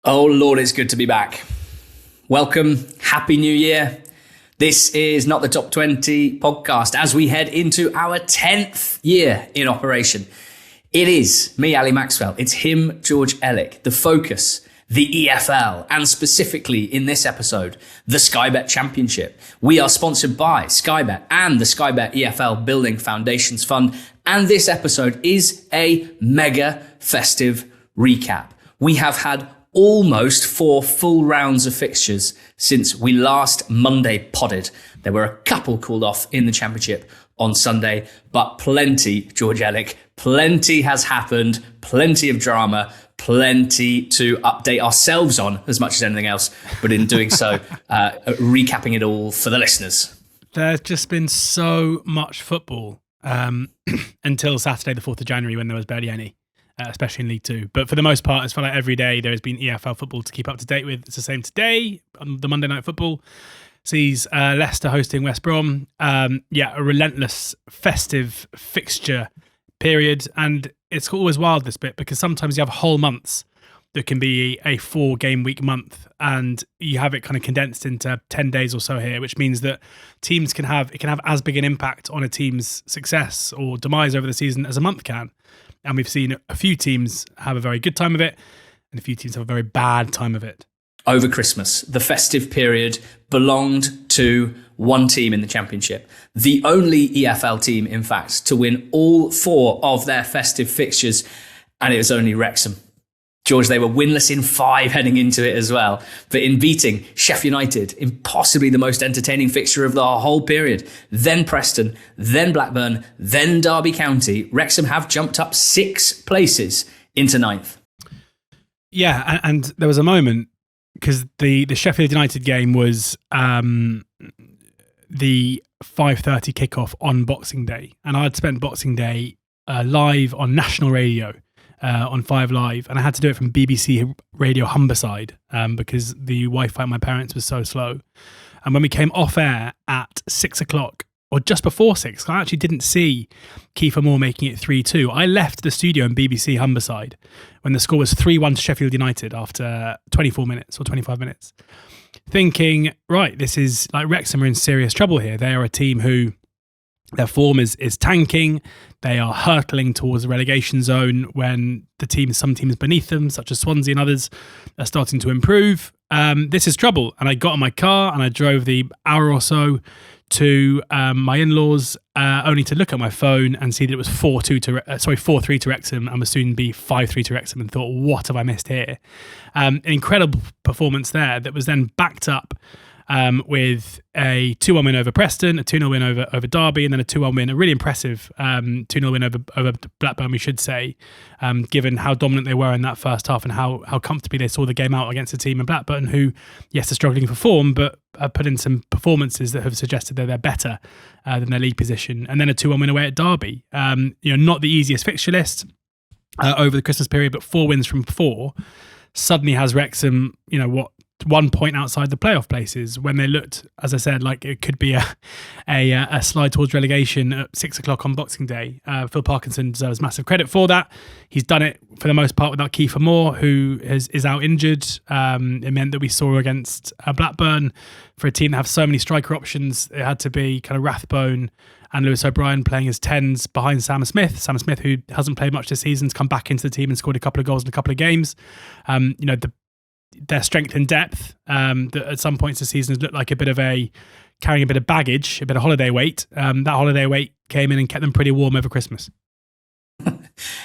Oh Lord, it's good to be back. Welcome, Happy New Year. This is Not the Top 20 podcast as we head into our 10th year in operation. It is me, Ali Maxwell. It's him, George Ellick, the focus, the EFL, and specifically in this episode, the Sky Bet Championship. We are sponsored by Sky Bet and the Sky Bet EFL Building Foundations Fund. And this episode is a mega festive recap. We have had almost 4 full rounds of fixtures since we last Monday podded. There were a couple called off in the Championship on Sunday, but plenty, George Ellick, plenty has happened, plenty of drama, plenty to update ourselves on as much as anything else, but in doing so, recapping it all for the listeners. There's just been so much football until Saturday the 4th of January when there was barely any. Especially in League Two. But for the most part, it's felt like every day there has been EFL football to keep up to date with. It's the same today on the Monday Night Football. Sees Leicester hosting West Brom. A relentless festive fixture period. And it's always wild, this bit, because sometimes you have whole months that can be a 4-game week month, and you have it kind of condensed into 10 days or so here, which means that teams can have as big an impact on a team's success or demise over the season as a month can. And we've seen a few teams have a very good time of it and a few teams have a very bad time of it. Over Christmas, the festive period belonged to one team in the Championship. The only EFL team, in fact, to win all 4 of their festive fixtures. And it was only Wrexham. George, they were winless in 5 heading into it as well. But in beating Sheffield United in possibly the most entertaining fixture of the whole period, then Preston, then Blackburn, then Derby County, Wrexham have jumped up 6 places into 9th. Yeah, and there was a moment, because the Sheffield United game was the 5:30 kickoff on Boxing Day. And I'd spent Boxing Day live on national radio. On 5 Live, and I had to do it from BBC Radio Humberside because the Wi-Fi at my parents was so slow. And when we came off air at 6 o'clock, or just before 6, I actually didn't see Kiefer Moore making it 3-2. I left the studio in BBC Humberside when the score was 3-1 to Sheffield United after 24 minutes or 25 minutes, thinking, right, this is like Wrexham are in serious trouble here. They are a team who their form is tanking. They are hurtling towards the relegation zone when some teams beneath them, such as Swansea and others, are starting to improve. This is trouble. And I got in my car and I drove the hour or so to my in-laws, only to look at my phone and see that it was 4-3 to Wrexham, and would soon be 5-3 to Wrexham, and thought, what have I missed here? An incredible performance there that was then backed up with a 2-1 win over Preston, a 2-0 win over Derby, and then a 2-1 win, a really impressive 2-0 win over Blackburn, we should say, given how dominant they were in that first half and how comfortably they saw the game out against a team in Blackburn who, yes, are struggling for form, but have put in some performances that have suggested that they're better than their league position. And then a 2-1 win away at Derby. Not the easiest fixture list over the Christmas period, but 4 wins from 4 suddenly has Wrexham, 1 point outside the playoff places, when they looked, as I said, like it could be a slide towards relegation at 6 o'clock on Boxing Day. Phil Parkinson deserves massive credit for that. He's done it for the most part without Kiefer Moore, who is out injured. It meant that we saw against Blackburn, for a team that have so many striker options, it had to be kind of Rathbone and Lewis O'Brien playing as 10s behind Sam Smith. Sam Smith, who hasn't played much this season, has come back into the team and scored a couple of goals in a couple of games. Their strength and depth that at some points this season has looked like carrying a bit of baggage, a bit of holiday weight. That holiday weight came in and kept them pretty warm over Christmas.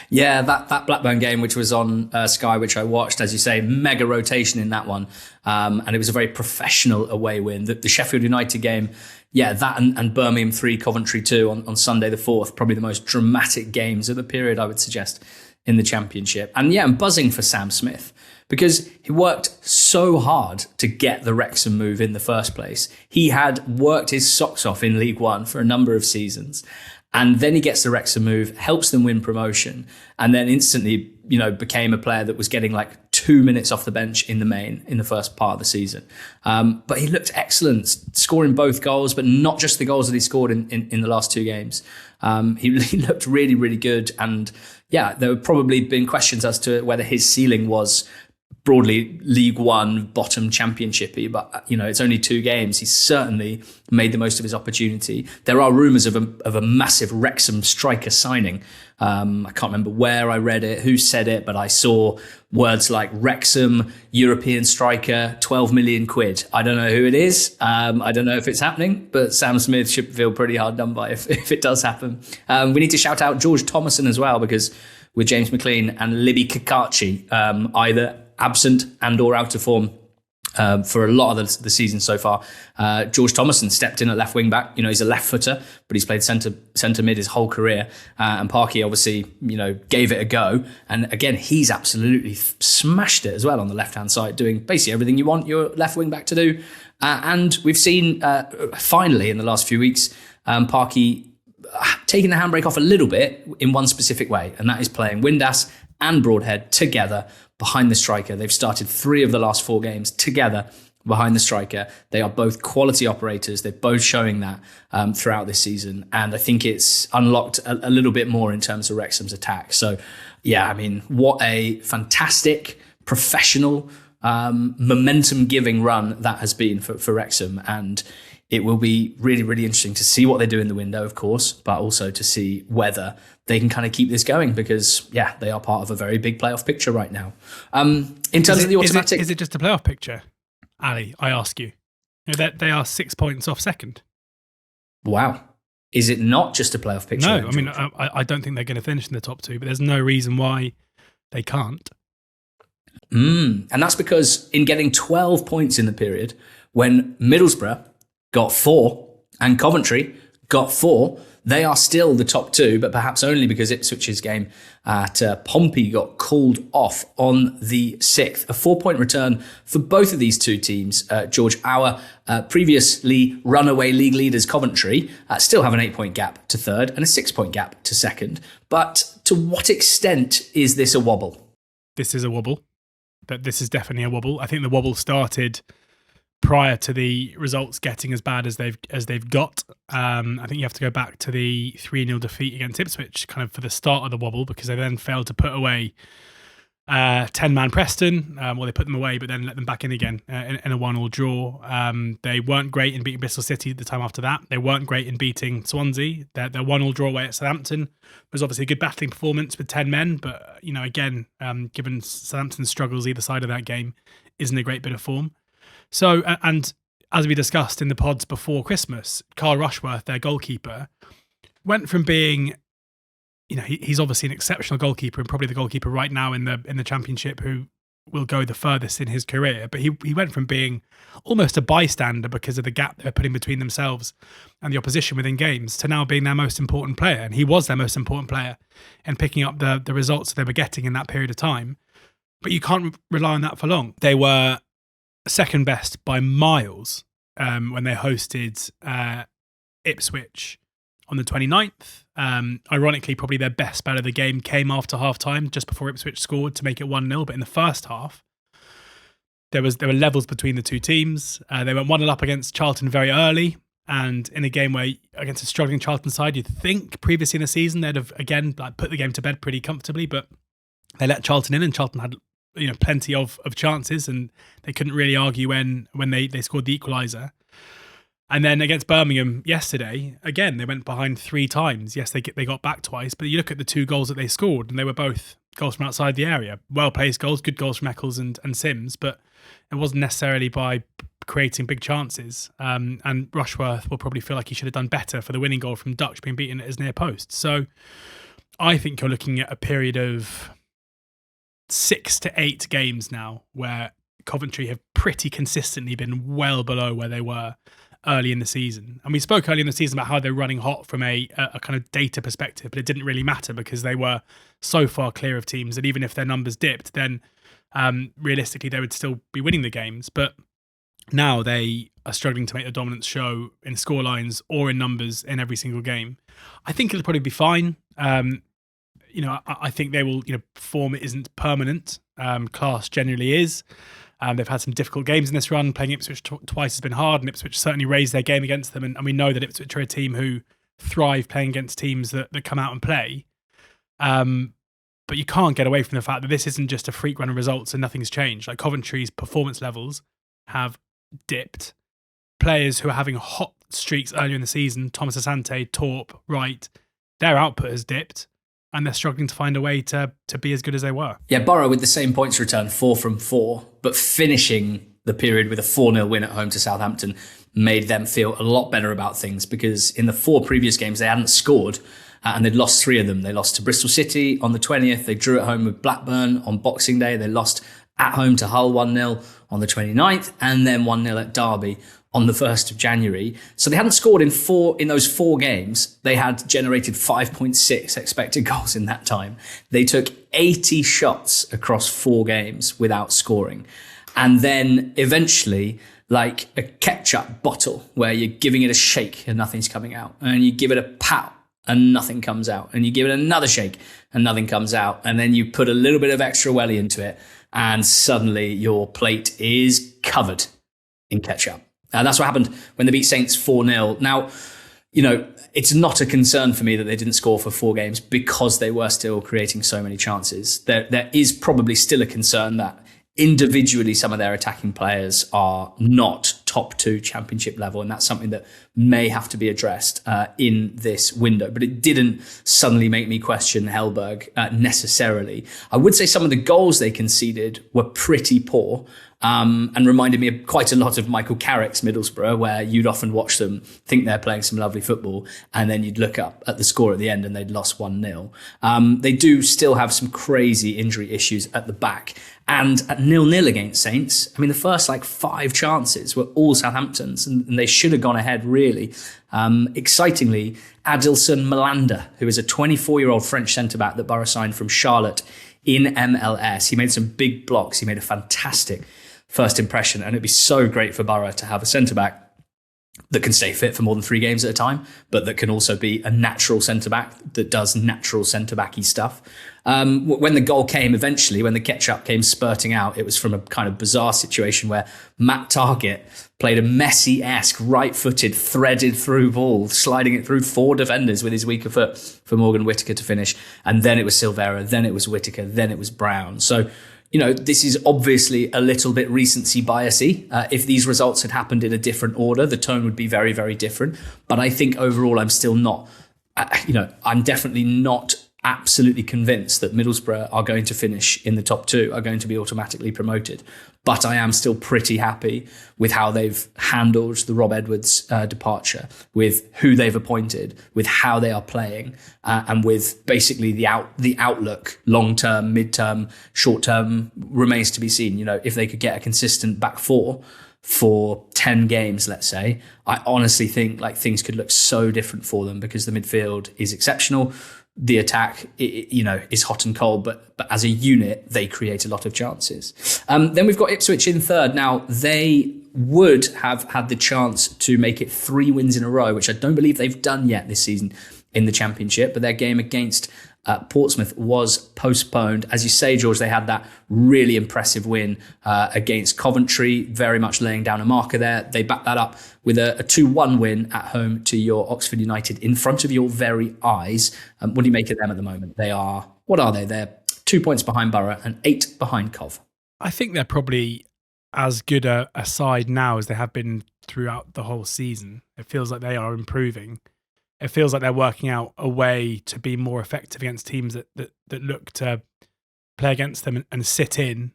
Yeah, that Blackburn game, which was on Sky, which I watched, as you say, mega rotation in that one. And it was a very professional away win. The Sheffield United game, yeah, that and Birmingham 3, Coventry 2 on Sunday the 4th, probably the most dramatic games of the period, I would suggest, in the Championship. And yeah, I'm buzzing for Sam Smith, because he worked so hard to get the Wrexham move in the first place. He had worked his socks off in League One for a number of seasons. And then he gets the Wrexham move, helps them win promotion, and then instantly, became a player that was getting like 2 minutes off the bench in the first part of the season. But he looked excellent, scoring both goals, but not just the goals that he scored in the last 2 games. He looked really, really good. And yeah, there have probably been questions as to whether his ceiling was broadly League One bottom championshipy, but it's only 2 games. He's certainly made the most of his opportunity. There are rumours of a massive Wrexham striker signing. I can't remember where I read it, who said it, but I saw words like Wrexham European striker, 12 million quid. I don't know who it is. I don't know if it's happening, but Sam Smith should feel pretty hard done by if it does happen. We need to shout out George Thomason as well, because with James McLean and Libby Kakachi either absent and or out of form for a lot of the season so far, George Thomason stepped in at left wing back. He's a left footer, but he's played centre mid his whole career. And Parky obviously, gave it a go. And again, he's absolutely smashed it as well on the left hand side, doing basically everything you want your left wing back to do. And we've seen finally in the last few weeks, Parky taking the handbrake off a little bit in one specific way, and that is playing Windass and Broadhead together behind the striker. They've started 3 of the last 4 games together behind the striker. They are both quality operators. They're both showing that throughout this season, and I think it's unlocked a little bit more in terms of Wrexham's attack. So, yeah, I mean, what a fantastic, professional, momentum-giving run that has been for Wrexham, and it will be really, really interesting to see what they do in the window, of course, but also to see whether they can kind of keep this going, because, yeah, they are part of a very big playoff picture right now. In terms of the automatic... Is it just a playoff picture, Ali, I ask you? They are 6 points off second. Wow. Is it not just a playoff picture? No, I mean, I don't think they're going to finish in the top 2, but there's no reason why they can't. And that's because in getting 12 points in the period, when Middlesbrough got 4 and Coventry got 4, they are still the top 2, but perhaps only because Ipswich's game at Pompey got called off on the 6th. A 4-point return for both of these 2 teams. George, our previously runaway league leaders Coventry still have an 8-point gap to 3rd and a 6-point gap to 2nd. But to what extent is this a wobble? This is a wobble. This is definitely a wobble. I think the wobble started prior to the results getting as bad as they've got. I think you have to go back to the 3-0 defeat against Ipswich kind of for the start of the wobble, because they then failed to put away 10-man Preston. Well, they put them away, but then let them back in again in a 1-1 draw. They weren't great in beating Bristol City the time after that. They weren't great in beating Swansea. Their 1-1 draw away at Southampton was obviously a good battling performance with 10 men, but again, given Southampton's struggles either side of that game, isn't a great bit of form. So, and as we discussed in the pods before Christmas, Carl Rushworth, their goalkeeper, went from being, he's obviously an exceptional goalkeeper and probably the goalkeeper right now in the Championship who will go the furthest in his career. But he went from being almost a bystander because of the gap they're putting between themselves and the opposition within games to now being their most important player. And he was their most important player in picking up the results they were getting in that period of time. But you can't rely on that for long. They were second best by miles when they hosted Ipswich on the 29th. Ironically, probably their best spell of the game came after half-time, just before Ipswich scored to make it 1-0. But in the first half, there were levels between the 2 teams. They went 1-0 up against Charlton very early, and in a game where, against a struggling Charlton side, you'd think previously in the season they'd have, again, put the game to bed pretty comfortably, but they let Charlton in, and Charlton had plenty of chances, and they couldn't really argue when they scored the equaliser. And then against Birmingham yesterday, again, they went behind 3 times. Yes, they got back twice, but you look at the 2 goals that they scored, and they were both goals from outside the area. Well-placed goals, good goals from Eccles and Sims, but it wasn't necessarily by creating big chances. And Rushworth will probably feel like he should have done better for the winning goal from Dutch being beaten at his near post. So I think you're looking at a period of 6 to 8 games now where Coventry have pretty consistently been well below where they were early in the season. And we spoke early in the season about how they're running hot from a kind of data perspective, but it didn't really matter because they were so far clear of teams that even if their numbers dipped, then realistically they would still be winning the games. But now they are struggling to make the dominance show in scorelines or in numbers in every single game. I think it'll probably be fine. I think they will, form isn't permanent. Class generally is. They've had some difficult games in this run. Playing Ipswich twice has been hard, and Ipswich certainly raised their game against them. And we know that Ipswich are a team who thrive playing against teams that come out and play. But you can't get away from the fact that this isn't just a freak run of results and nothing's changed. Like Coventry's performance levels have dipped. Players who are having hot streaks earlier in the season, Thomas Asante, Torp, Wright, their output has dipped and they're struggling to find a way to be as good as they were. Yeah, Borough with the same points return, 4 from 4, but finishing the period with a 4-0 win at home to Southampton made them feel a lot better about things, because in the 4 previous games they hadn't scored. And they'd lost 3 of them. They lost to Bristol City on the 20th. They drew at home with Blackburn on Boxing Day. They lost at home to Hull 1-0 on the 29th, and then 1-0 at Derby on the 1st of January. So they hadn't scored in those 4 games. They had generated 5.6 expected goals in that time. They took 80 shots across 4 games without scoring. And then eventually, like a ketchup bottle where you're giving it a shake and nothing's coming out, and you give it a pat and nothing comes out, and you give it another shake and nothing comes out, and then you put a little bit of extra welly into it, and suddenly your plate is covered in ketchup. And that's what happened when they beat Saints 4-0. Now, it's not a concern for me that they didn't score for 4 games, because they were still creating so many chances. There is probably still a concern that individually some of their attacking players are not top 2 championship level, and that's something that may have to be addressed in this window. But it didn't suddenly make me question Hellberg necessarily. I would say some of the goals they conceded were pretty poor, and reminded me of quite a lot of Michael Carrick's Middlesbrough, where you'd often watch them, think they're playing some lovely football, and then you'd look up at the score at the end and they'd lost 1-0. They do still have some crazy injury issues at the back. And at 0-0 against Saints, I mean, the first 5 chances were all Southampton's, and they should have gone ahead, really. Excitingly, Adilson Malanda, who is a 24-year-old French centre-back that Borough signed from Charlotte in MLS. He made some big blocks. He made a fantastic first impression, and it'd be so great for Borough to have a centre-back that can stay fit for more than 3 games at a time, but that can also be a natural centre-back that does natural centre-backy stuff. When the goal came eventually, when the ketchup came spurting out, it was from a kind of bizarre situation where Matt Targett played a Messi-esque right-footed, threaded through ball, sliding it through 4 defenders with his weaker foot for Morgan Whittaker to finish. And then it was Silvera, then it was Whittaker, then it was Brown. So, this is obviously a little bit recency biasy. If these results had happened in a different order, the tone would be very, very different. But I think overall, I'm still not, I'm definitely not absolutely convinced that Middlesbrough are going to finish in the top 2, are going to be automatically promoted. But I am still pretty happy with how they've handled the Rob Edwards departure, with who they've appointed, with how they are playing, and with basically the outlook, long-term, mid-term, short-term, remains to be seen. If they could get a consistent back 4 for 10 games, let's say, I honestly think things could look so different for them, because the midfield is exceptional. The attack, is hot and cold, but as a unit, they create a lot of chances. Then we've got Ipswich in 3rd. Now, they would have had the chance to make it 3 wins in a row, which I don't believe they've done yet this season in the Championship, but their game against Portsmouth was postponed. As you say, George, they had that really impressive win against Coventry, very much laying down a marker there. They backed that up with a 2-1 win at home to your Oxford United in front of your very eyes. What do you make of them at the moment? What are they? They're 2 points behind Borough and 8 behind Cov. I think they're probably as good a side now as they have been throughout the whole season. It feels like they are improving. It feels like they're working out a way to be more effective against teams that look to play against them and sit in.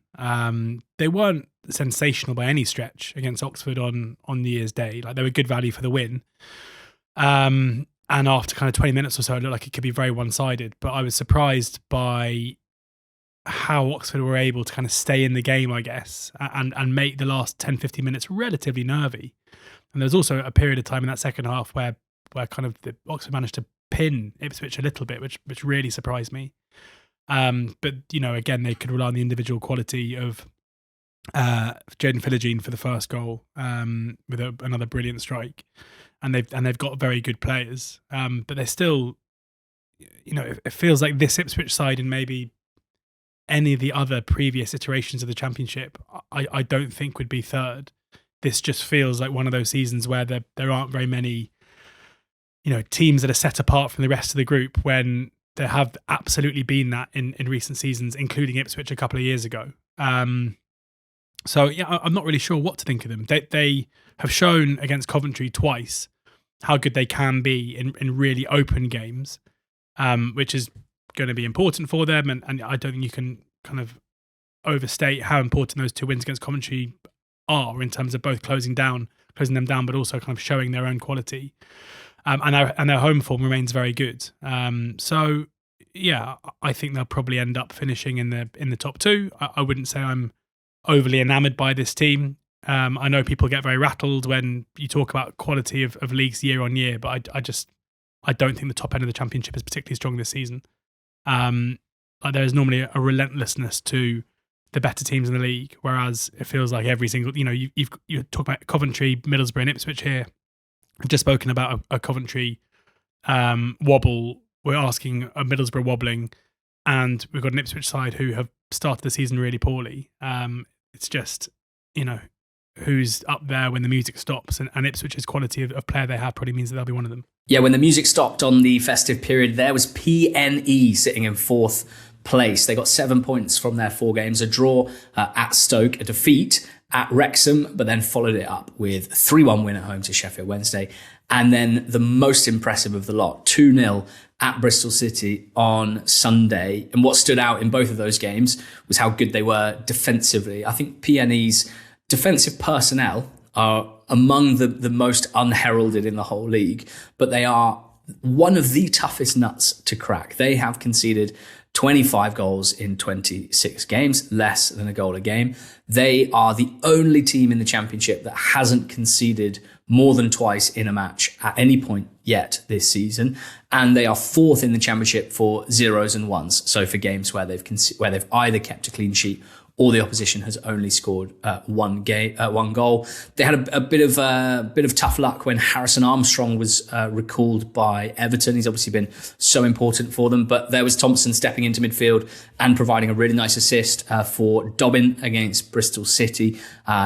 They weren't sensational by any stretch against Oxford on New Year's Day. They were good value for the win. And after kind of 20 minutes or so, it looked like it could be very one-sided. But I was surprised by how Oxford were able to kind of stay in the game, I guess, and make the last 10, 15 minutes relatively nervy. And there was also a period of time in that second half where kind of the Oxford managed to pin Ipswich a little bit, which really surprised me. But, again, they could rely on the individual quality of Jaden Philogene for the first goal with another brilliant strike. And they've got very good players. But they're still, it feels like this Ipswich side and maybe any of the other previous iterations of the Championship, I don't think would be 3rd. This just feels like one of those seasons where there aren't very many teams that are set apart from the rest of the group when they have absolutely been that in recent seasons, including Ipswich a couple of years ago. So yeah, I'm not really sure what to think of them. They have shown against Coventry twice how good they can be in really open games, which is going to be important for them. And I don't think you can kind of overstate how important those 2 wins against Coventry are in terms of both closing them down, but also kind of showing their own quality. And their home form remains very good. So yeah, I think they'll probably end up finishing in the top 2. I wouldn't say I'm overly enamoured by this team. I know people get very rattled when you talk about quality of leagues year on year, but I don't think the top end of the Championship is particularly strong this season. There's normally a relentlessness to the better teams in the league, whereas it feels like every single, you're talking about Coventry, Middlesbrough and Ipswich here. I've just spoken about a Coventry wobble. We're asking a Middlesbrough wobbling, and we've got an Ipswich side who have started the season really poorly. It's just, who's up there when the music stops, and Ipswich's quality of player they have probably means that they'll be one of them. Yeah, when the music stopped on the festive period, there was PNE sitting in 4th place. They got 7 points from their 4 games, a draw at Stoke, a defeat at Wrexham, but then followed it up with a 3-1 win at home to Sheffield Wednesday. And then the most impressive of the lot, 2-0 at Bristol City on Sunday. And what stood out in both of those games was how good they were defensively. I think PNE's defensive personnel are among the most unheralded in the whole league, but they are one of the toughest nuts to crack. They have conceded 25 goals in 26 games, less than a goal a game. They are the only team in the Championship that hasn't conceded more than twice in a match at any point yet this season. And they are 4th in the Championship for 0s and 1s. So for games where they've either kept a clean sheet or the opposition has only scored one goal. They had a bit of tough luck when Harrison Armstrong was recalled by Everton. He's obviously been so important for them, but there was Thompson stepping into midfield and providing a really nice assist for Dobbin against Bristol City.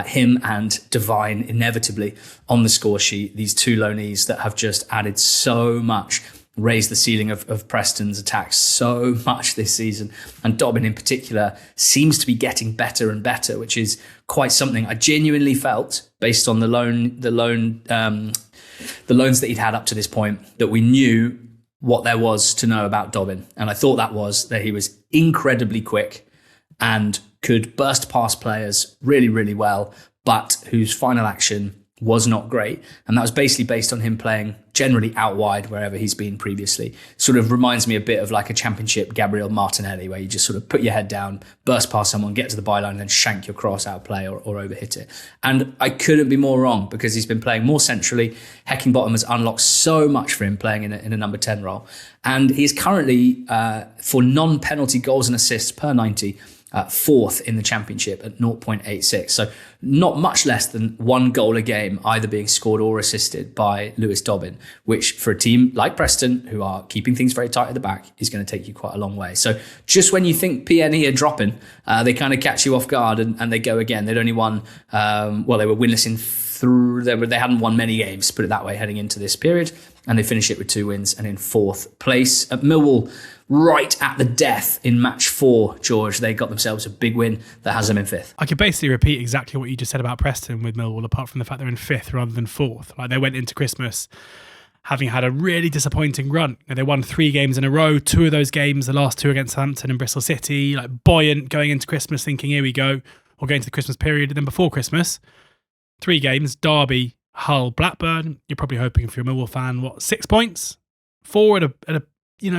Him and Devine inevitably on the score sheet. These 2 loanees that have just added so much, raised the ceiling of Preston's attacks so much this season. And Dobbin in particular seems to be getting better and better, which is quite something. I genuinely felt, based on the loans that he'd had up to this point, that we knew what there was to know about Dobbin. And I thought that was that he was incredibly quick and could burst past players really, really well, but whose final action was not great. And that was basically based on him playing generally out wide wherever he's been previously. Sort of reminds me a bit of like a Championship Gabriel Martinelli, where you just sort of put your head down, burst past someone, get to the byline, and then shank your cross out play or overhit it. And I couldn't be more wrong, because he's been playing more centrally. Heckingbottom has unlocked so much for him playing in a number 10 role. And he's currently, for non-penalty goals and assists per 90, 4th in the Championship at 0.86. So not much less than 1 goal a game either being scored or assisted by Lewis Dobbin, which for a team like Preston, who are keeping things very tight at the back, is going to take you quite a long way. So just when you think PNE are dropping, they kind of catch you off guard and they go again. They'd only won, they were winless they hadn't won many games, put it that way, heading into this period. And they finish it with 2 wins and in 4th place. At Millwall, right at the death in match 4, George, they got themselves a big win that has them in 5th. I could basically repeat exactly what you just said about Preston with Millwall, apart from the fact they're in 5th rather than 4th. Like, they went into Christmas having had a really disappointing run. They won 3 games in a row, 2 of those games, the last 2 against Southampton and Bristol City, like buoyant going into Christmas, thinking, here we go, or going to the Christmas period. And then before Christmas, 3 games, Derby, Hull, Blackburn. You're probably hoping, if you're a Millwall fan, 6 points? 4 at a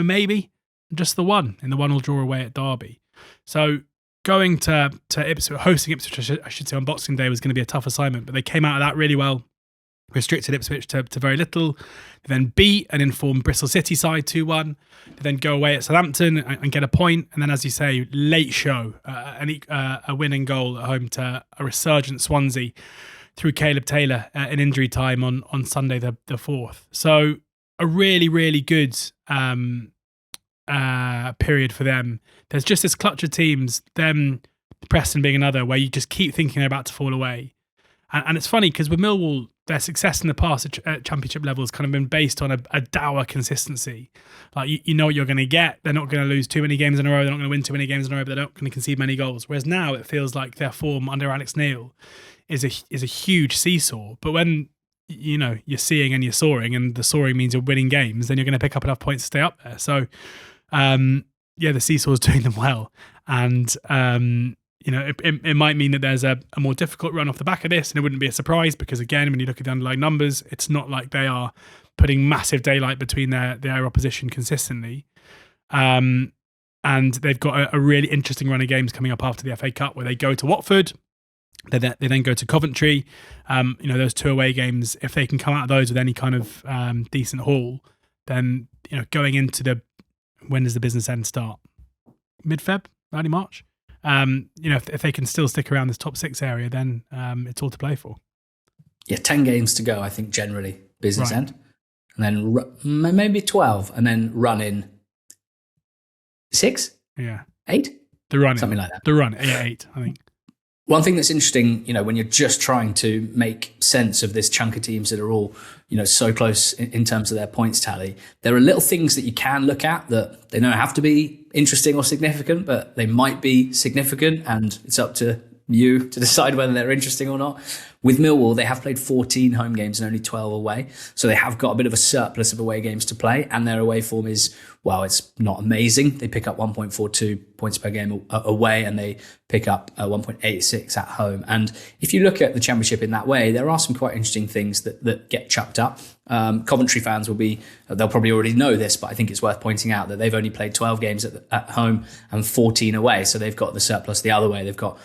maybe? Just the 1 in the 1-1 draw away at Derby. So going to Ipswich, hosting Ipswich, I should say, on Boxing Day was going to be a tough assignment, but they came out of that really well, restricted Ipswich to very little. They then beat an informed Bristol City side 2-1. They then go away at Southampton and get a point. And then, as you say, late show, a winning goal at home to a resurgent Swansea through Caleb Taylor in injury time on Sunday the 4th. So a really, really good period for them. There's just this clutch of teams, them, Preston being another, where you just keep thinking they're about to fall away. And it's funny because with Millwall, their success in the past at championship level has kind of been based on a dour consistency. Like you know what you're going to get. They're not going to lose too many games in a row. They're not going to win too many games in a row. But they're not going to concede many goals. Whereas now it feels like their form under Alex Neil is a huge seesaw. But when you're seeing and you're soaring, and the soaring means you're winning games, then you're going to pick up enough points to stay up there. So the seesaw is doing them well, and it might mean that there's a more difficult run off the back of this, and it wouldn't be a surprise because, again, when you look at the underlying numbers, it's not like they are putting massive daylight between their opposition consistently. And they've got a really interesting run of games coming up after the FA Cup, where they go to Watford, they then go to Coventry. Those 2 away games, if they can come out of those with any kind of decent haul, then going into when does the business end start? Mid-Feb, early March. If they can still stick around this top 6 area, then it's all to play for. Yeah, 10 games to go, I think, generally, business Right. end. And then maybe 12, and then run in 6? Yeah. 8? The run. Something like that. The run, 8, I think. One thing that's interesting, when you're just trying to make sense of this chunk of teams that are all, so close in terms of their points tally, there are little things that you can look at that they don't have to be interesting or significant, but they might be significant, and it's up to you to decide whether they're interesting or not. With Millwall, they have played 14 home games and only 12 away. So they have got a bit of a surplus of away games to play, and their away form is, it's not amazing. They pick up 1.42 points per game away, and they pick up 1.86 at home. And if you look at the Championship in that way, there are some quite interesting things that get chucked up. Coventry fans they'll probably already know this, but I think it's worth pointing out that they've only played 12 games at home and 14 away. So they've got the surplus the other way. They've got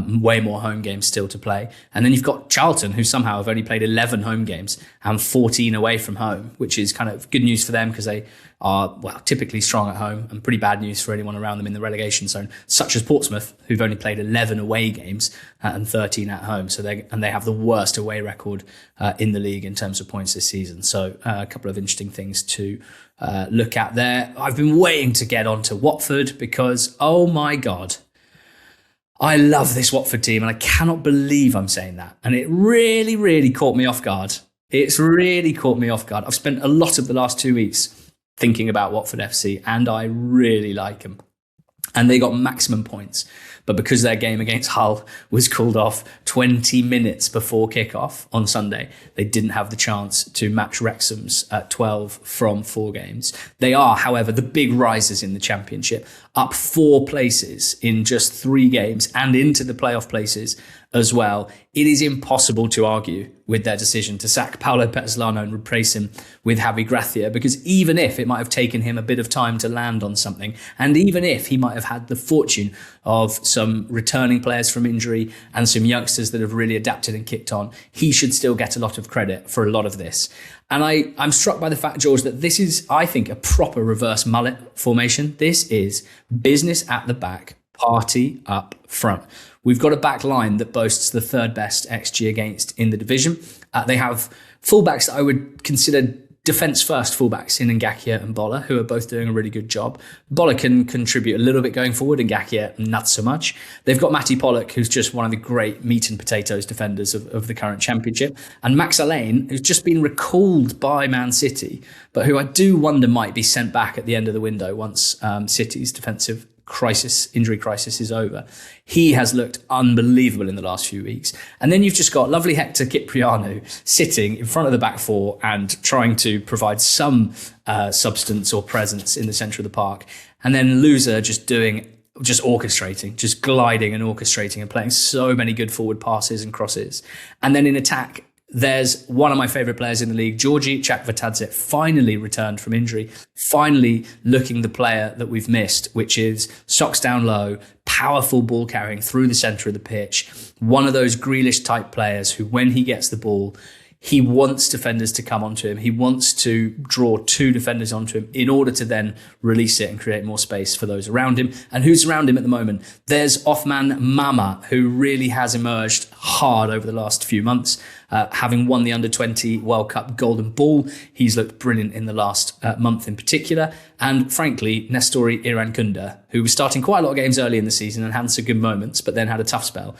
way more home games still to play. And then you've got Charlton, who somehow have only played 11 home games and 14 away from home, which is kind of good news for them because they are, typically strong at home, and pretty bad news for anyone around them in the relegation zone, such as Portsmouth, who've only played 11 away games and 13 at home. So they have the worst away record in the league in terms of points this season. So a couple of interesting things to look at there. I've been waiting to get on to Watford because, oh my God, I love this Watford team, and I cannot believe I'm saying that. And it really, really caught me off guard. It's really caught me off guard. I've spent a lot of the last 2 weeks thinking about Watford FC, and I really like them. And they got maximum points. But because their game against Hull was called off 20 minutes before kickoff on Sunday, they didn't have the chance to match Wrexham's 12 from 4 games. They are, however, the big risers in the Championship, up 4 places in just 3 games and into the playoff places as well. It is impossible to argue with their decision to sack Paulo Petzolano and replace him with Javi Gracia, because even if it might have taken him a bit of time to land on something, and even if he might have had the fortune of some returning players from injury and some youngsters that have really adapted and kicked on, he should still get a lot of credit for a lot of this. And I'm struck by the fact, George, that this is, I think, a proper reverse mullet formation. This is business at the back, party up front. We've got a back line that boasts the 3rd best XG against in the division. They have fullbacks that I would consider defence-first fullbacks in Ngakia and Bola, who are both doing a really good job. Bola can contribute a little bit going forward, Ngakia not so much. They've got Matty Pollock, who's just one of the great meat and potatoes defenders of the current Championship, and Max Allain, who's just been recalled by Man City, but who I do wonder might be sent back at the end of the window once City's defensive injury crisis is over. He has looked unbelievable in the last few weeks. And then you've just got lovely Hector Kyprianou sitting in front of the back 4 and trying to provide some substance or presence in the centre of the park. And then Loser just orchestrating, just gliding and orchestrating and playing so many good forward passes and crosses. And then in attack, there's one of my favourite players in the league, Georgi Chakvetadze, finally returned from injury, finally looking the player that we've missed, which is socks down low, powerful ball carrying through the centre of the pitch, one of those Grealish type players who, when he gets the ball, he wants defenders to come onto him. He wants to draw 2 defenders onto him in order to then release it and create more space for those around him. And who's around him at the moment? There's Othman Mama, who really has emerged hard over the last few months. Having won the Under-20 World Cup Golden Ball, he's looked brilliant in the last month in particular. And frankly, Nestori Irankunda, who was starting quite a lot of games early in the season and had some good moments, but then had a tough spell.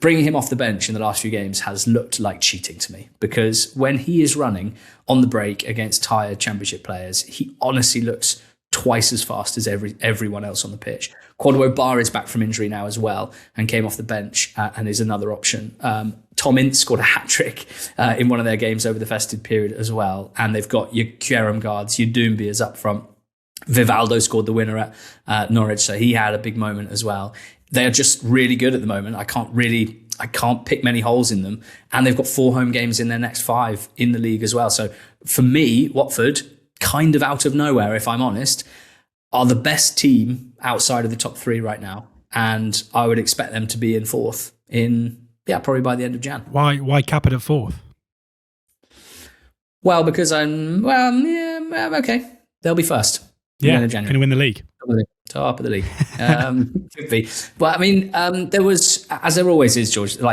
bringing him off the bench in the last few games has looked like cheating to me, because when he is running on the break against tired Championship players, he honestly looks twice as fast as everyone else on the pitch. Kwadwo Bar is back from injury now as well and came off the bench and is another option. Tom Ince scored a hat-trick in one of their games over the festive period as well. And they've got your Kieran guards, your Doombiers up front. Vivaldo scored the winner at Norwich, so he had a big moment as well. They are just really good at the moment. I can't pick many holes in them. And they've got 4 home games in their next 5 in the league as well. So for me, Watford, kind of out of nowhere, if I'm honest, are the best team outside of the top 3 right now. And I would expect them to be in 4th probably by the end of Jan. Why cap it at 4th? Well, because okay. They'll be first. Yeah, going to win the league. Top of the league. Could be. But I mean, there was, as there always is, George, and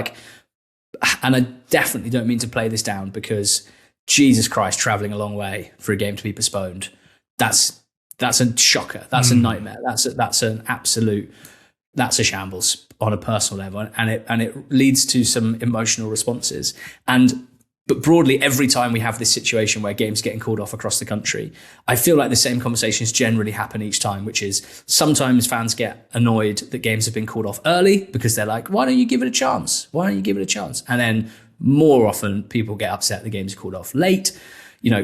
I definitely don't mean to play this down, because Jesus Christ, travelling a long way for a game to be postponed, that's a shocker. That's a nightmare. That's a shambles on a personal level, and it leads to some emotional responses. But broadly, every time we have this situation where games are getting called off across the country, I feel like the same conversations generally happen each time, which is sometimes fans get annoyed that games have been called off early because they're like, why don't you give it a chance? Why don't you give it a chance? And then more often people get upset the games are called off late.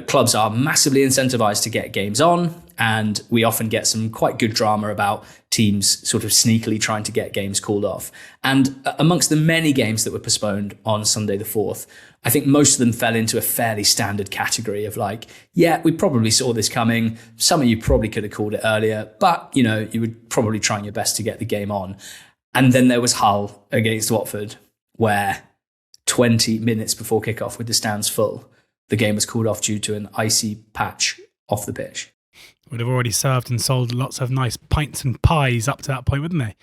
Clubs are massively incentivized to get games on, and we often get some quite good drama about teams sort of sneakily trying to get games called off. And amongst the many games that were postponed on Sunday the 4th, I think most of them fell into a fairly standard category of we probably saw this coming. Some of you probably could have called it earlier, but, you were probably trying your best to get the game on. And then there was Hull against Watford, where 20 minutes before kickoff with the stands full, the game was called off due to an icy patch off the pitch. Would have already served and sold lots of nice pints and pies up to that point, wouldn't they?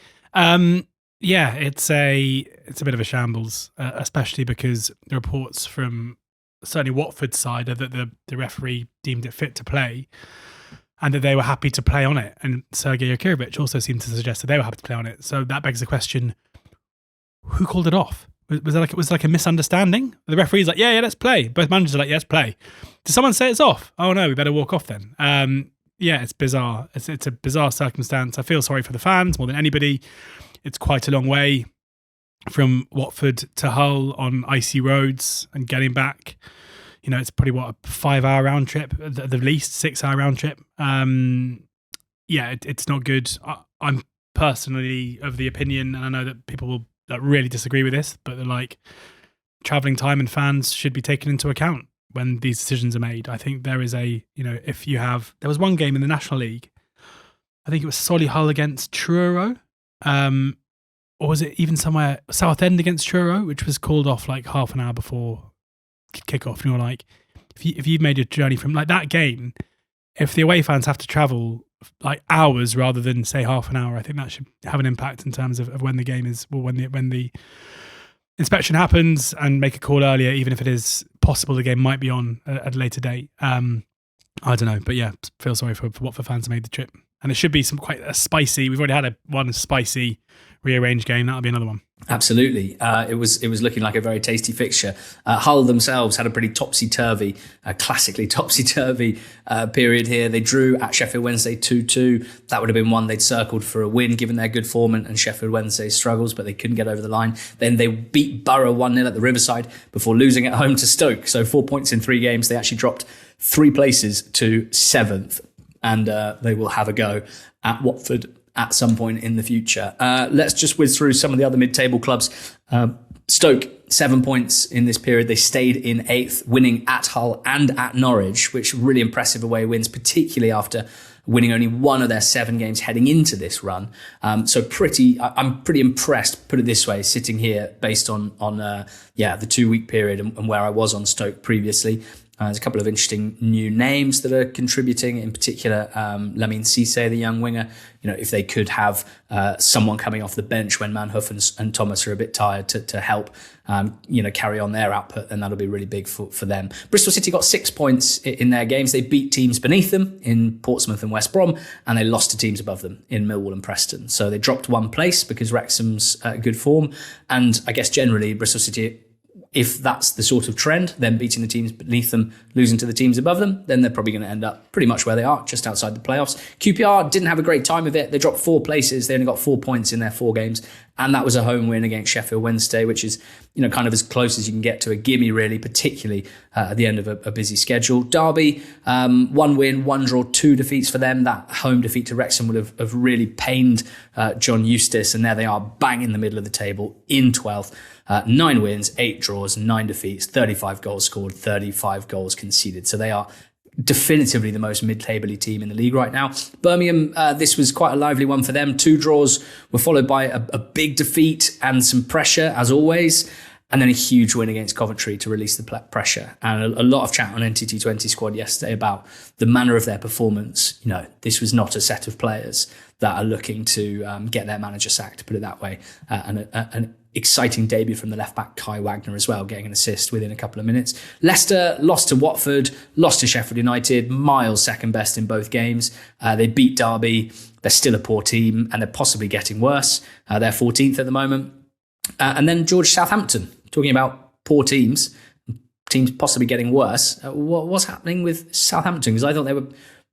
It's a bit of a shambles, especially because the reports from certainly Watford's side are that the referee deemed it fit to play and that they were happy to play on it. And Sergei Okirovic also seemed to suggest that they were happy to play on it. So that begs the question, who called it off? Was it like a misunderstanding? The referee's like, yeah, let's play. Both managers are like, yeah, let's play. Did someone say it's off? Oh no, we better walk off then. It's bizarre. It's a bizarre circumstance. I feel sorry for the fans more than anybody. It's quite a long way from Watford to Hull on icy roads and getting back. It's probably a 5-hour round trip, at the least 6-hour round trip. It's not good. I'm personally of the opinion, and I know that people will really disagree with this, but they're like, travelling time and fans should be taken into account when these decisions are made. I think there is there was one game in the National League, I think it was Solihull against Truro, or was it even somewhere, Southend against Truro, which was called off half an hour before kickoff. And you're like, if you've made a journey from that game, if the away fans have to travel hours rather than say half an hour, I think that should have an impact in terms of when the game is, or when the inspection happens, and make a call earlier, even if it is possible the game might be on at a later date. I don't know, but yeah, feel sorry for Watford fans who made the trip. And it should be some quite a spicy. We've already had one spicy rearranged game. That'll be another one. Absolutely. It was looking like a very tasty fixture. Hull themselves had a pretty topsy-turvy, classically topsy-turvy period here. They drew at Sheffield Wednesday 2-2. That would have been one they'd circled for a win, given their good form and Sheffield Wednesday's struggles, but they couldn't get over the line. Then they beat Borough 1-0 at the Riverside before losing at home to Stoke. So 4 points in 3 games. They actually dropped 3 places to 7th. And they will have a go at Watford at some point in the future. Let's just whiz through some of the other mid-table clubs. Stoke, 7 points in this period. They stayed in 8th, winning at Hull and at Norwich, which really impressive away wins, particularly after winning only one of their 7 games heading into this run. I'm pretty impressed, put it this way, sitting here based on the 2-week period and where I was on Stoke previously. There's a couple of interesting new names that are contributing, in particular Lamine Cisse, the young winger. If they could have someone coming off the bench when Manhoef and Thomas are a bit tired to help carry on their output, then that'll be really big for them. Bristol City got 6 points in their games. They beat teams beneath them in Portsmouth and West Brom, and they lost to teams above them in Millwall and Preston. So they dropped one place because Wrexham's good form. And I guess generally Bristol City, if that's the sort of trend, then beating the teams beneath them, losing to the teams above them, then they're probably going to end up pretty much where they are, just outside the playoffs. QPR didn't have a great time of it. They dropped 4 places. They only got 4 points in their 4 games. And that was a home win against Sheffield Wednesday, which is, kind of as close as you can get to a gimme, really, particularly at the end of a busy schedule. Derby, 1 win, 1 draw, 2 defeats for them. That home defeat to Wrexham would have really pained John Eustace. And there they are, bang in the middle of the table in 12th. 9 wins, 8 draws, 9 defeats, 35 goals scored, 35 goals conceded. So they are definitively the most mid-table team in the league right now. Birmingham, this was quite a lively one for them. 2 draws were followed by a big defeat and some pressure, as always, and then a huge win against Coventry to release the pressure. And a lot of chat on NTT20 squad yesterday about the manner of their performance. This was not a set of players that are looking to get their manager sacked, to put it that way. And an exciting debut from the left-back Kai Wagner as well, getting an assist within a couple of minutes. Leicester lost to Watford, lost to Sheffield United, miles second best in both games. They beat Derby. They're still a poor team, and they're possibly getting worse. They're 14th at the moment. And then Southampton, talking about poor teams possibly getting worse. What's happening with Southampton? Because I thought they were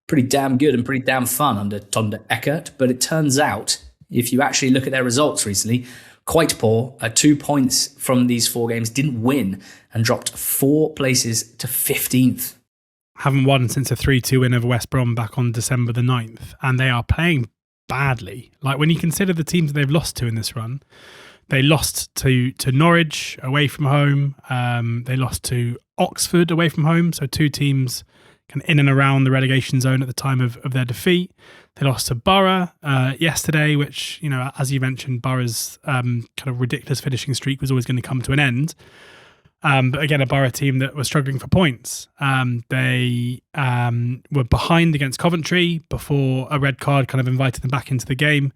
pretty damn good and pretty damn fun under Tonda Eckert, but it turns out, if you actually look at their results recently, quite poor. 2 points from these 4 games, didn't win, and dropped 4 places to 15th. Haven't won since a 3-2 win over West Brom back on December the 9th, and they are playing badly. Like, when you consider the teams that they've lost to in this run, they lost to Norwich away from home. They lost to Oxford away from home, so 2 teams kind of in and around the relegation zone at the time of their defeat. They lost to Borough yesterday, which, as you mentioned, Borough's kind of ridiculous finishing streak was always going to come to an end. But again, a Borough team that was struggling for points. They were behind against Coventry before a red card kind of invited them back into the game.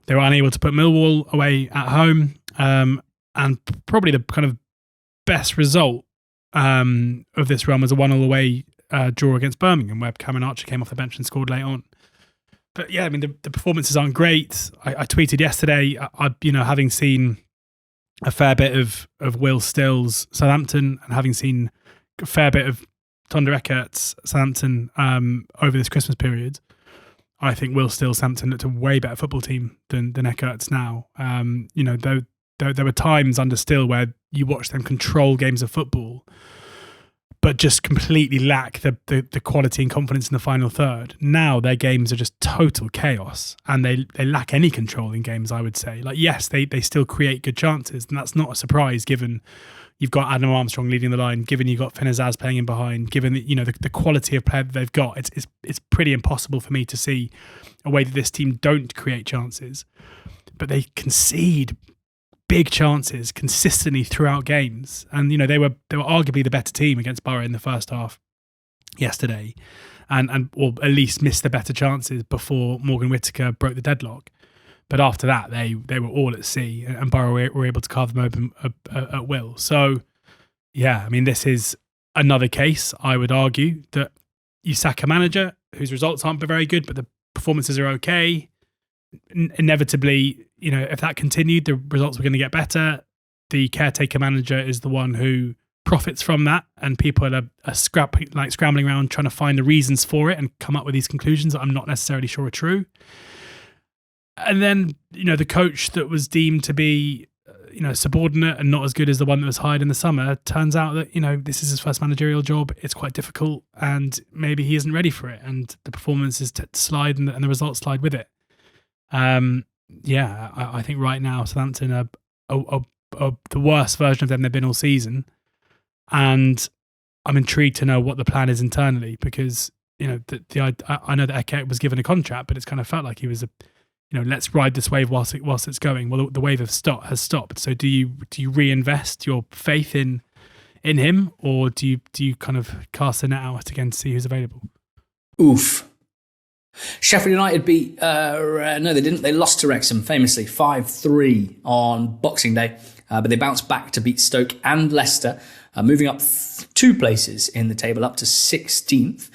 They were unable to put Millwall away at home. And probably the kind of best result of this run was a 1-1 away draw against Birmingham, where Cameron Archer came off the bench and scored late on. But yeah, I mean, the performances aren't great. I tweeted yesterday, having seen a fair bit of Will Still's Southampton and having seen a fair bit of Tonda Eckert's Southampton over this Christmas period, I think Will Still's Southampton looked a way better football team than Eckert's now. There were times under Still where you watch them control games of football, but just completely lack the quality and confidence in the final third. Now their games are just total chaos, and they lack any control in games, I would say. Like, yes, they still create good chances, and that's not a surprise given you've got Adam Armstrong leading the line, given you've got Finn Azaz playing in behind, given that, the quality of player that they've got. It's pretty impossible for me to see a way that this team don't create chances, but they concede big chances consistently throughout games. And, they were arguably the better team against Borough in the first half yesterday, and or at least missed the better chances before Morgan Whittaker broke the deadlock. But after that, they were all at sea, and Borough were able to carve them open at will. So, yeah, I mean, this is another case, I would argue, that you sack a manager whose results aren't very good, but the performances are okay. Inevitably, if that continued, the results were going to get better. The caretaker manager is the one who profits from that, and people are scrambling around trying to find the reasons for it and come up with these conclusions that I'm not necessarily sure are true. And then, the coach that was deemed to be, subordinate and not as good as the one that was hired in the summer, turns out that, this is his first managerial job. It's quite difficult, and maybe he isn't ready for it. And the performances slide and the results slide with it. I think right now Southampton are the worst version of them they've been all season. And I'm intrigued to know what the plan is internally, because, I know that Eckert was given a contract, but it's kind of felt like he was let's ride this wave whilst it's going. Well, the wave has stopped. So do you reinvest your faith in in him, or do you kind of cast the net out again to see who's available? Oof. Sheffield United beat, no, they didn't. They lost to Wrexham famously 5-3 on Boxing Day, but they bounced back to beat Stoke and Leicester, moving up 2 places in the table, up to 16th.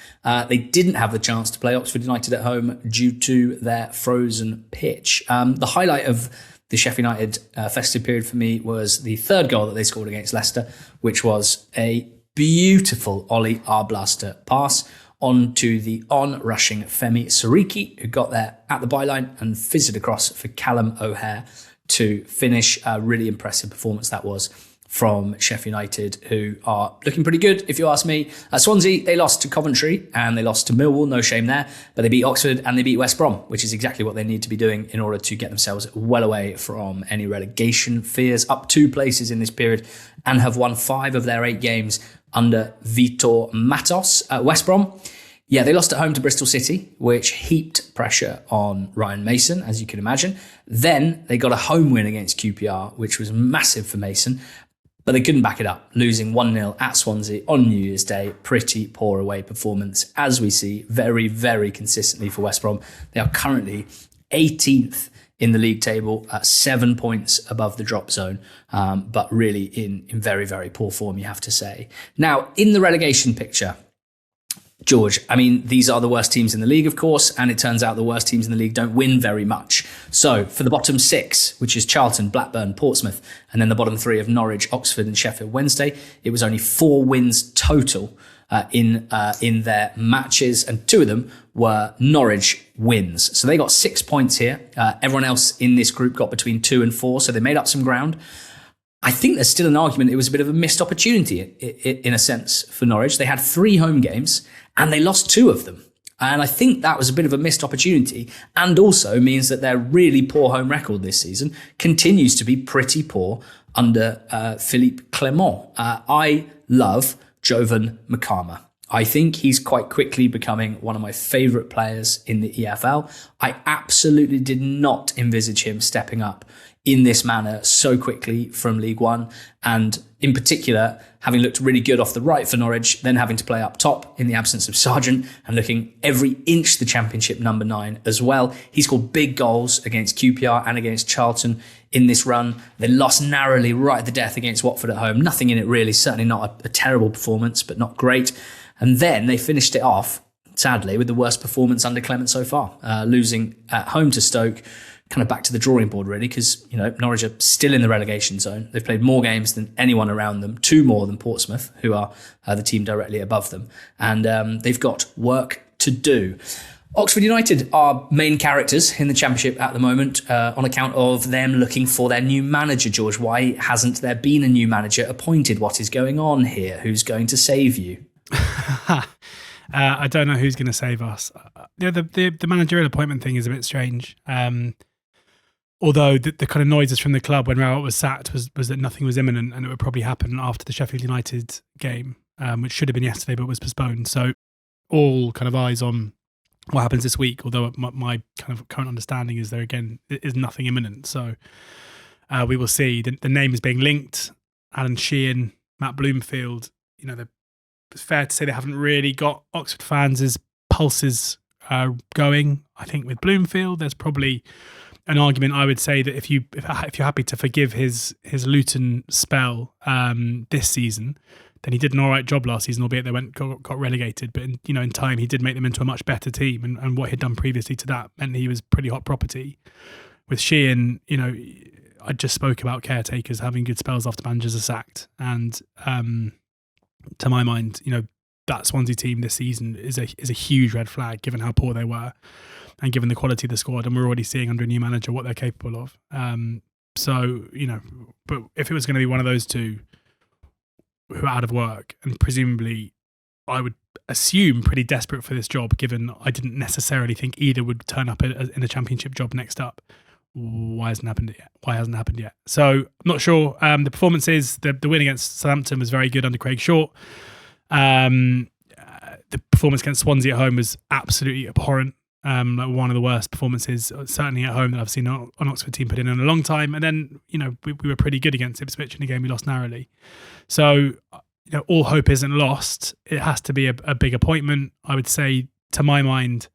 They didn't have the chance to play Oxford United at home due to their frozen pitch. The highlight of the Sheffield United festive period for me was the 3rd goal that they scored against Leicester, which was a beautiful Ollie Arblaster pass onto the on-rushing Femi Sariki, who got there at the byline and fizzed across for Callum O'Hare to finish. A really impressive performance that was from Sheffield United, who are looking pretty good, if you ask me. Swansea, they lost to Coventry and they lost to Millwall, no shame there, but they beat Oxford and they beat West Brom, which is exactly what they need to be doing in order to get themselves well away from any relegation fears. Up 2 places in this period and have won 5 of their 8 games under Vitor Matos. West Brom, yeah, they lost at home to Bristol City, which heaped pressure on Ryan Mason, as you can imagine. Then they got a home win against QPR, which was massive for Mason, but they couldn't back it up, losing 1-0 at Swansea on New Year's Day. Pretty poor away performance, as we see very, very consistently for West Brom. They are currently 18th in the league table, 7 points above the drop zone, but really in very, very poor form, you have to say. Now, in the relegation picture, George, I mean, these are the worst teams in the league, of course, and it turns out the worst teams in the league don't win very much. So for the bottom 6, which is Charlton, Blackburn, Portsmouth, and then the bottom 3 of Norwich, Oxford and Sheffield Wednesday, it was only 4 wins total in their matches, and 2 of them were Norwich wins. So they got 6 points here. Everyone else in this group got between 2 and 4, so they made up some ground. I think there's still an argument it was a bit of a missed opportunity in a sense for Norwich. They had 3 home games and they lost 2 of them. And I think that was a bit of a missed opportunity, and also means that their really poor home record this season continues to be pretty poor under Philippe Clement. I love Jovan Makama. I think he's quite quickly becoming one of my favourite players in the EFL. I absolutely did not envisage him stepping up in this manner so quickly from League One, and in particular, having looked really good off the right for Norwich, then having to play up top in the absence of Sargent and looking every inch the Championship number 9 as well. He scored big goals against QPR and against Charlton in this run. They lost narrowly right at the death against Watford at home. Nothing in it really, certainly not a terrible performance, but not great. And then they finished it off, sadly, with the worst performance under Clement so far, losing at home to Stoke. Kind of back to the drawing board, really, because, you know, Norwich are still in the relegation zone. They've played more games than anyone around them, 2 more than Portsmouth, who are the team directly above them. And they've got work to do. Oxford United are main characters in the Championship at the moment on account of them looking for their new manager, George. Why hasn't there been a new manager appointed? What is going on here? Who's going to save you? I don't know who's going to save us. The managerial appointment thing is a bit strange. Although the kind of noises from the club when Rowett was sacked was that nothing was imminent and it would probably happen after the Sheffield United game, which should have been yesterday but was postponed. So all kind of eyes on what happens this week, although my kind of current understanding is there again is nothing imminent. So we will see. The name is being linked. Alan Sheehan, Matt Bloomfield, you know, it's fair to say they haven't really got Oxford fans' pulses going. I think with Bloomfield, there's probably an argument, I would say, that if you're happy to forgive his Luton spell this season, then he did an all right job last season, albeit they got relegated. But in time, he did make them into a much better team, and what he'd done previously to that meant he was pretty hot property. With Sheehan, I just spoke about caretakers having good spells after managers are sacked, and to my mind, that Swansea team this season is a huge red flag given how poor they were. And given the quality of the squad, and we're already seeing under a new manager what they're capable of. But if it was going to be one of those two who are out of work, and presumably I would assume pretty desperate for this job, given I didn't necessarily think either would turn up in a Championship job next up. Why hasn't happened yet? So I'm not sure. The performances, the win against Southampton was very good under Craig Short. The performance against Swansea at home was absolutely abhorrent. Like one of the worst performances, certainly at home, that I've seen an Oxford team put in a long time. And then, we were pretty good against Ipswich in a game we lost narrowly. So, all hope isn't lost. It has to be a big appointment. I would say, to my mind,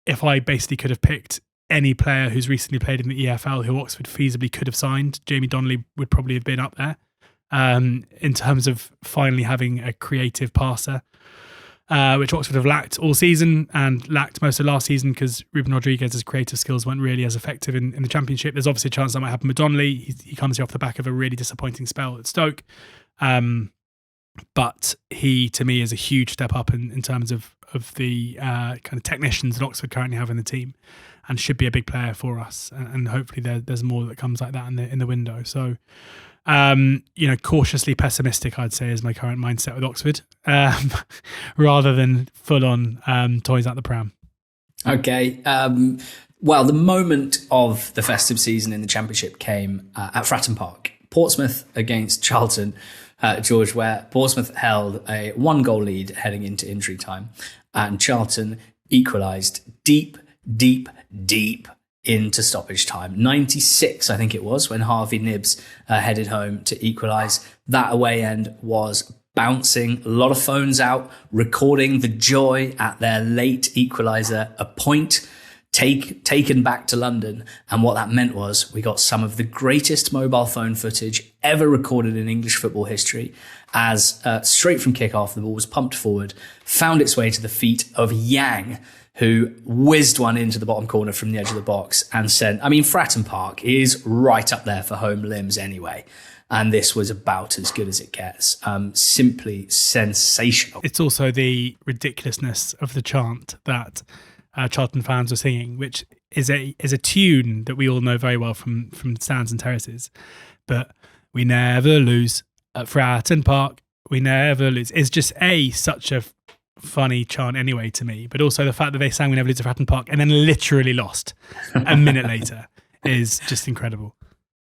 if I basically could have picked any player who's recently played in the EFL who Oxford feasibly could have signed, Jamie Donnelly would probably have been up there in terms of finally having a creative passer, which Oxford have lacked all season and lacked most of last season because Ruben Rodriguez's creative skills weren't really as effective in the Championship. There's obviously a chance that might happen with Donnelly. He comes here off the back of a really disappointing spell at Stoke. But he, to me, is a huge step up in terms of the kind of technicians that Oxford currently have in the team, and should be a big player for us. And hopefully there's more that comes like that in the window. So, cautiously pessimistic, I'd say, is my current mindset with Oxford, rather than full on toys out the pram. Okay. Well, the moment of the festive season in the Championship came at Fratton Park. Portsmouth against Charlton, George, where Portsmouth held a 1-goal lead heading into injury time, and Charlton equalised deep into stoppage time. 96, I think it was, when Harvey Nibbs headed home to equalise. That away end was bouncing, a lot of phones out, recording the joy at their late equaliser, a point taken back to London. And what that meant was we got some of the greatest mobile phone footage ever recorded in English football history, as straight from kickoff, the ball was pumped forward, found its way to the feet of Yang, who whizzed one into the bottom corner from the edge of the box and sent... I mean, Fratton Park is right up there for home limbs anyway. And this was about as good as it gets. Simply sensational. It's also the ridiculousness of the chant that Charlton fans were singing, which is a tune that we all know very well from stands and terraces. But we never lose at Fratton Park. We never lose. It's just such a funny chant anyway to me, but also the fact that they sang "We Never Lose at Fratton Park" and then literally lost a minute later is just incredible.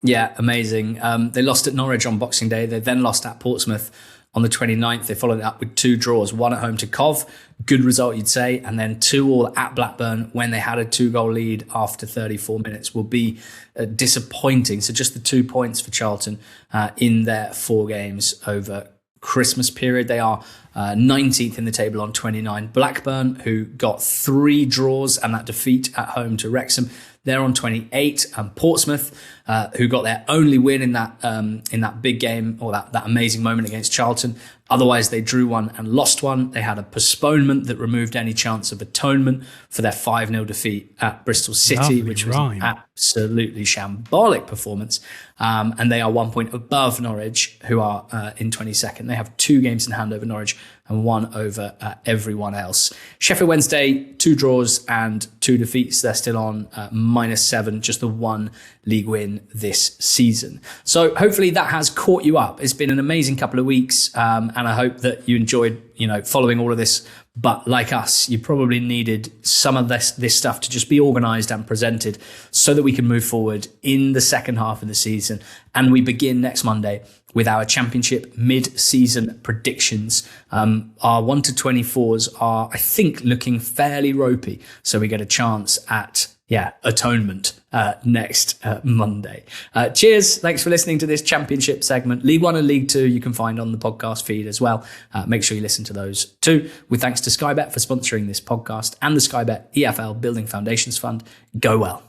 Yeah, amazing. They lost at Norwich on Boxing Day. They then lost at Portsmouth on the 29th. They followed it up with 2 draws, one at home to Cov, good result you'd say, and then 2-2 at Blackburn when they had a 2-goal lead after 34 minutes will be disappointing. So just the 2 points for Charlton in their 4 games over Christmas period. They are 19th in the table on 29. Blackburn, who got 3 draws and that defeat at home to Wrexham, they're on 28. And Portsmouth, who got their only win in that big game, or that amazing moment against Charlton. Otherwise, they drew 1 and lost 1. They had a postponement that removed any chance of atonement for their 5-0 defeat at Bristol City, Lovely which was rhyme. an absolutely shambolic performance. And they are 1 point above Norwich, who are in 22nd. They have 2 games in hand over Norwich and 1 over everyone else. Sheffield Wednesday, 2 draws and 2 defeats. They're still on -7, just the 1 league win this season. So hopefully that has caught you up. It's been an amazing couple of weeks, and I hope that you enjoyed, following all of this. But like us, you probably needed some of this stuff to just be organised and presented so that we can move forward in the second half of the season. And we begin next Monday with our Championship mid-season predictions. Our 1 to 24s are, I think, looking fairly ropey. So we get a chance at atonement next Monday. Cheers. Thanks for listening to this Championship segment. League 1 and League 2 you can find on the podcast feed as well. Make sure you listen to those too. With thanks to Sky Bet for sponsoring this podcast and the Sky Bet EFL Building Foundations Fund. Go well.